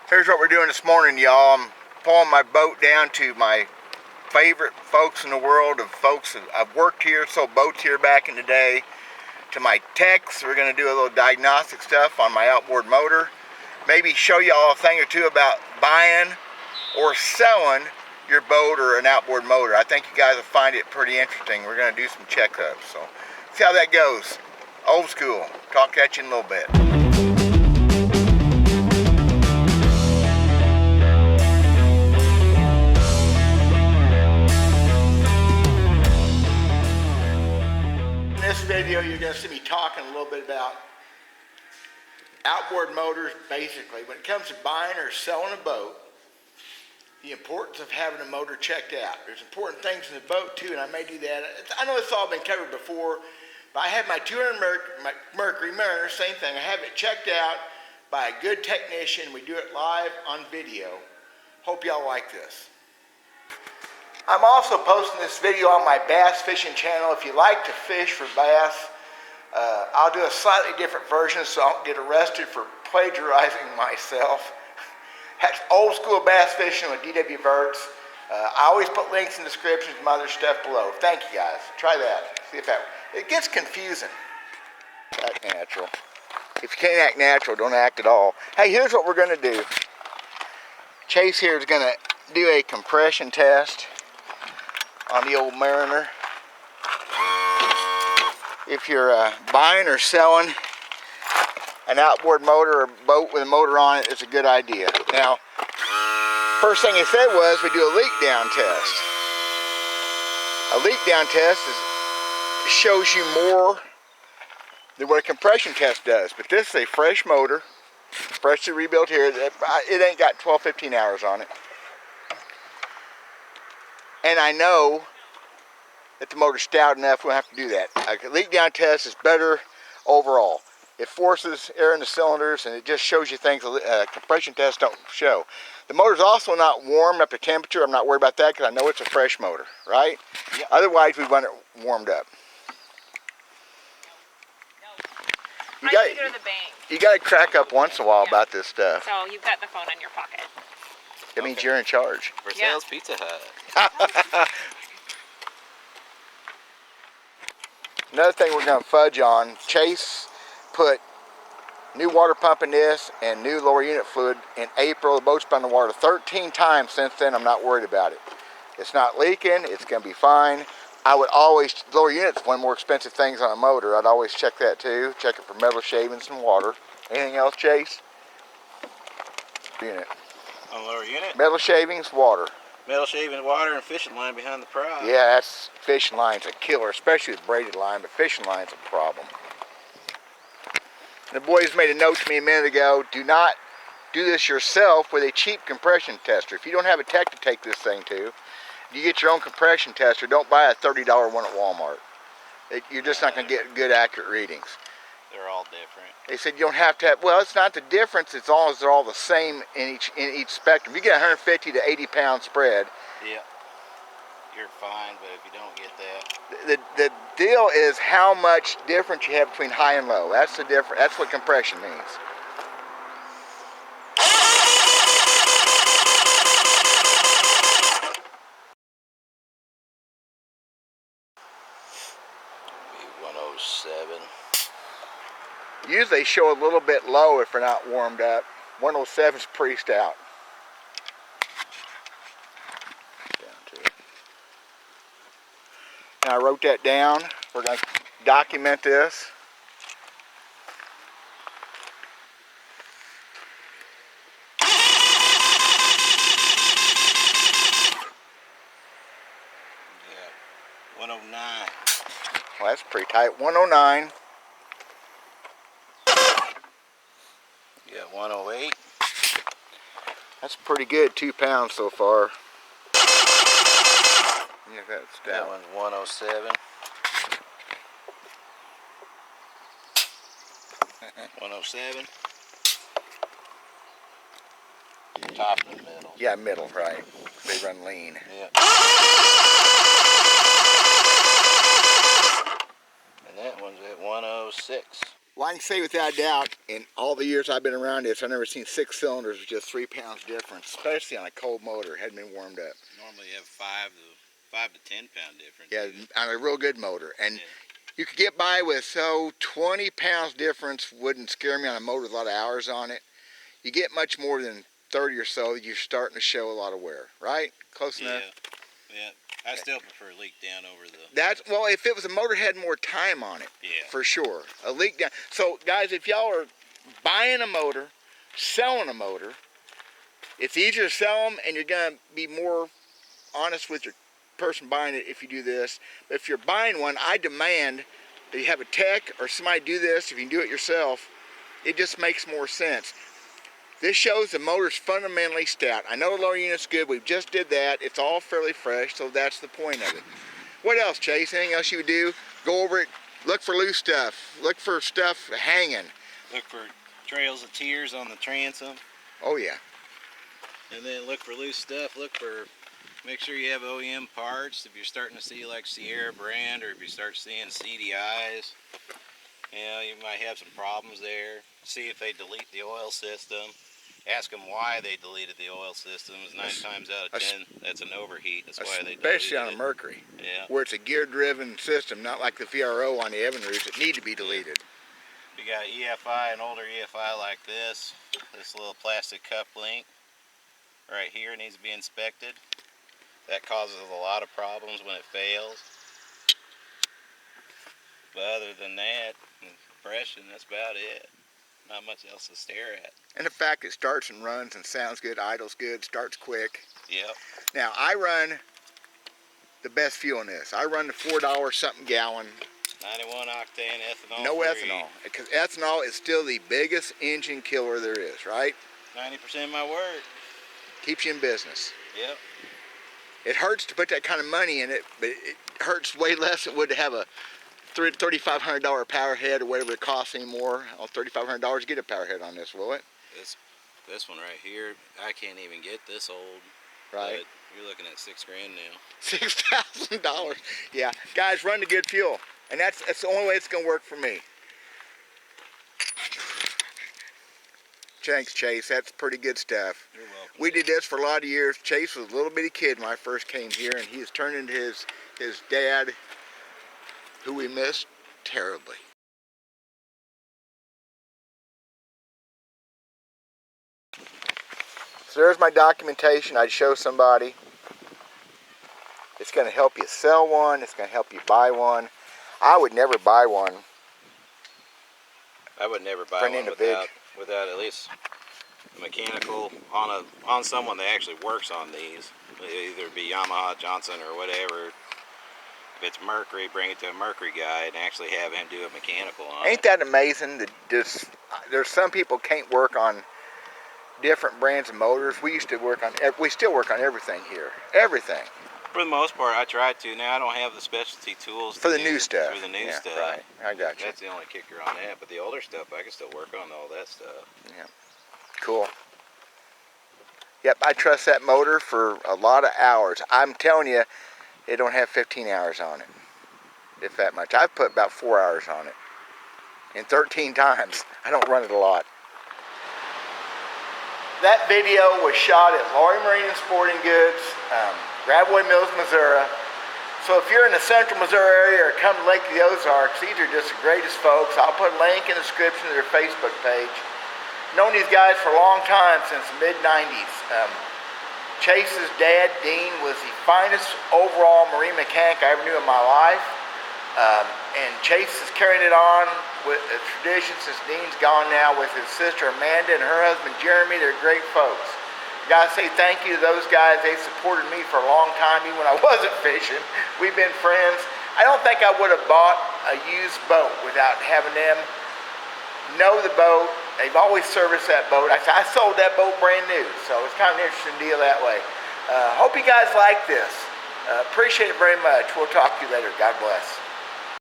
Here's what we're doing this morning, y'all. I'm pulling my boat down to my favorite folks in the world of folks that I've worked here, sold boats here back in the day, to my techs. We're going to do a little diagnostic stuff on my outboard motor. Maybe show y'all a thing or two about buying or selling your boat or an outboard motor. I think you guys will find it pretty interesting. We're going to do some checkups, so see how that goes. Old school. Talk at you in a little bit. In this video, you're going to see me talking a little bit about outboard motors. Basically, when it comes to buying or selling a boat, the importance of having a motor checked out. There's important things in the boat too, and I may do that. I know it's all been covered before, but I have my 200 Mercury Mariner, same thing. I have it checked out by a good technician. We do it live on video. Hope y'all like this. I'm also posting this video on my bass fishing channel. If you like to fish for bass, I'll do a slightly different version so I don't get arrested for plagiarizing myself. That's old school bass fishing with DW Verts. I always put links in the descriptions and other stuff below. Thank you guys. Try that. See if that. It gets confusing. Act natural. If you can't act natural, don't act at all. Hey, here's what we're going to do. Chase here is going to do a compression test on the old Mariner. If you're buying or selling an outboard motor or boat with a motor on it, it's a good idea. Now, first thing he said was we do a leak down test. A leak down test shows you more than what a compression test does. But this is a fresh motor, freshly rebuilt here. It ain't got 12, 15 hours on it. And I know that the motor's stout enough, we don't have to do that. A leak down test is better overall. It forces air in the cylinders and it just shows you things compression tests don't show. The motor's also not warm up to temperature. I'm not worried about that because I know it's a fresh motor, right? Yep. Otherwise, we want it warmed up. You got to go to the bank. You got to crack up once in a while about this stuff. So you've got the phone in your pocket. That means you're in charge. For sales, Pizza Hut. Another thing we're going to fudge on, Chase put new water pump in this and new lower unit fluid in April. The boat's been in the water 13 times since then. I'm not worried about it. It's not leaking. It's going to be fine. I would always, lower unit's one of the more expensive things on a motor. I'd always check that too. Check it for metal shavings and water. Anything else, Chase? Unit. On lower unit? Metal shavings, water. Metal shavings, water, and fishing line behind the prize. Yeah, that's fishing line's a killer, especially with braided line, but fishing line's a problem. The boys made a note to me a minute ago, do not do this yourself with a cheap compression tester. If you don't have a tech to take this thing to, you get your own compression tester. Don't buy a $30 one at Walmart. You're just not going to get good, accurate readings. They're all different. They said you don't have to have, well, it's not the difference, it's all they're all the same in each spectrum. You get a 150 to 80 pound spread. Yeah. You're fine, but if you don't get that. The deal is how much difference you have between high and low. That's the difference. That's what compression means. Be 107. Usually they show a little bit low if they're not warmed up. 107 is pretty stout. I wrote that down. We're going to document this. Yeah, 109. Well, that's pretty tight. 109. Yeah, 108. That's pretty good. 2 pounds so far. Yeah, that's stout. That one's 107. 107. Top and middle. Yeah, middle, right. They run lean. Yeah. And that one's at 106. Well, I can say without doubt, in all the years I've been around this, I've never seen 6 cylinders with just 3 pounds difference, especially on a cold motor. Hadn't been warmed up. Normally you have 5 to 10 pound difference. Yeah, on a real good motor. And yeah. you could get by with, 20 pounds difference wouldn't scare me on a motor with a lot of hours on it. You get much more than 30 or so, you're starting to show a lot of wear, right? Close enough? Yeah. I still prefer leak down over the... That's, well, if it was a motor had more time on it, yeah, for sure. A leak down. So, guys, if y'all are buying a motor, selling a motor, it's easier to sell them, and you're going to be more honest with your person buying it if you do this. But if you're buying one, I demand that you have a tech or somebody do this. If you can do it yourself, it just makes more sense. This shows the motor's fundamentally stout. I know the lower unit's good. We just did that. It's all fairly fresh, so that's the point of it. What else, Chase? Anything else you would do? Go over it. Look for loose stuff. Look for stuff hanging. Look for trails of tears on the transom. Oh, yeah. And then look for loose stuff. Make sure you have OEM parts. If you're starting to see like Sierra brand, or if you start seeing CDIs, you might have some problems there. See if they delete the oil system. Ask them why they deleted the oil system. 9 times out of 10, that's an overheat. That's why they deleted it. Especially on a Mercury. Yeah. Where it's a gear-driven system, not like the VRO on the Evinrudes that need to be deleted. You got EFI, an older EFI like this. This little plastic cup link right here needs to be inspected. That causes a lot of problems when it fails. But other than that, compression, that's about it. Not much else to stare at. And the fact it starts and runs and sounds good, idles good, starts quick. Yep. Now, I run the best fuel in this. I run the $4 something gallon. 91 octane ethanol. No free. ethanol. Because ethanol is still the biggest engine killer there is, right? 90% of my work. Keeps you in business. Yep. It hurts to put that kind of money in it, but it hurts way less than it would to have a $3,500 power head or whatever it costs anymore. $3,500 to get a power head on this, will it? This one right here, I can't even get this old. Right. But you're looking at $6 grand now. $6,000. Yeah, guys, run the good fuel, and that's the only way it's gonna work for me. Thanks, Chase. That's pretty good stuff. You're welcome. We did this for a lot of years. Chase was a little bitty kid when I first came here, and he has turned into his dad, who we missed terribly. So there's my documentation. I'd show somebody. It's going to help you sell one. It's going to help you buy one. I would never buy one. I would never buy For an one individual. without at least a mechanical on someone that actually works on these. It'd either be Yamaha, Johnson, or whatever. If it's Mercury, bring it to a Mercury guy and actually have him do a mechanical on it. Ain't that amazing that there's some people can't work on different brands of motors. We still work on everything here. Everything. For the most part, I try to. Now I don't have the specialty tools For the new stuff. For the new stuff. Right. I got you. That's the only kicker on that. But the older stuff, I can still work on all that stuff. Yeah. Cool. Yep, I trust that motor for a lot of hours. I'm telling you, it don't have 15 hours on it, if that much. I've put about 4 hours on it, and 13 times. I don't run it a lot. That video was shot at Laurie Marine and Sporting Goods, Gravois Mills, Missouri. So if you're in the central Missouri area or come to Lake of the Ozarks, these are just the greatest folks. I'll put a link in the description to their Facebook page. Known these guys for a long time, since the mid-90s. Chase's dad, Dean, was the finest overall marine mechanic I ever knew in my life. And Chase is carrying it on with a tradition since Dean's gone now with his sister Amanda and her husband Jeremy. They're great folks. I gotta say thank you to those guys. They supported me for a long time, even when I wasn't fishing. We've been friends. I don't think I would have bought a used boat without having them know the boat. They've always serviced that boat. I sold that boat brand new, so it's kind of an interesting deal that way. Hope you guys like this. Appreciate it very much. We'll talk to you later. God bless.